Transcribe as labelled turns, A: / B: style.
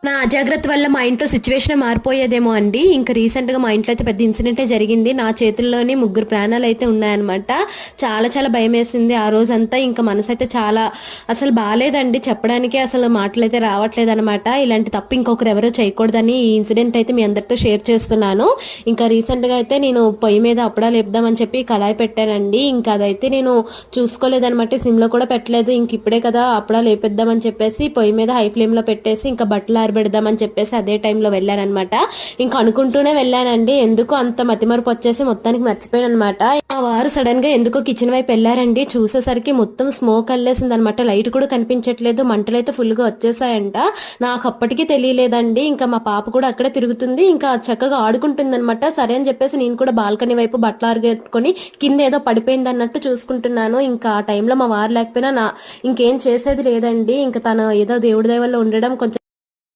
A: నా అజాగ్రత్త వల్ల మా ఇంట్లో సిచ్యువేషన్ మారిపోయేదేమో అండి. ఇంకా రీసెంట్గా మా ఇంట్లో అయితే పెద్ద ఇన్సిడెంటే జరిగింది. నా చేతుల్లోనే ముగ్గురు ప్రాణాలు అయితే ఉన్నాయన్నమాట. చాలా చాలా భయం వేసింది ఆ రోజంతా. ఇంకా మనసు అయితే చాలా అసలు బాగాలేదండి, చెప్పడానికి అసలు మాటలైతే రావట్లేదు అనమాట. ఇలాంటి తప్పు ఇంకొకరు ఎవరో చేయకూడదని ఈ ఇన్సిడెంట్ అయితే మీ అందరితో షేర్ చేస్తున్నాను. ఇంకా రీసెంట్గా అయితే నేను పొయ్యి మీద అప్పడాలు వేద్దామని చెప్పి కళాయి పెట్టానండి. ఇంకా అదైతే నేను చూసుకోలేదనమాట, సిమ్లో కూడా పెట్టలేదు. ఇంక ఇప్పుడే కదా అప్పడాలు వేపేద్దామని చెప్పేసి పొయ్యి మీద హై ఫ్లేమ్లో పెట్టేసి ఇంకా బట్టలు ఆరబెడదామని చెప్పేసి అదే టైంలో వెళ్ళానమాట. ఇంకా అనుకుంటూనే వెళ్ళానండి, ఎందుకు అంత మతిమరుపు వచ్చేసి మొత్తానికి మర్చిపోయాను అనమాట. ఆ వారు సడన్ గా ఎందుకో కిచెన్ వైపు వెళ్ళారండి. చూసేసరికి మొత్తం స్మోక్ అల్లేసింది అనమాట. లైట్ కూడా కనిపించట్లేదు, మంటలు అయితే ఫుల్ గా వచ్చేసాయంట. నాకు అప్పటికీ తెలియలేదండి. ఇంకా మా పాప కూడా అక్కడే తిరుగుతుంది, ఇంకా చక్కగా ఆడుకుంటుంది అనమాట. సరే అని చెప్పేసి నేను కూడా బాల్కనీ వైపు బట్టలు ఆరగెట్టుకొని కింద ఏదో పడిపోయింది అన్నట్టు చూసుకుంటున్నాను. ఇంకా ఆ టైంలో మా వారు లేకపోయినా ఇంకేం చేసేది లేదండి. ఇంకా తను ఏదో దేవుడి దయ వల్ల ఉండడం కొంచెం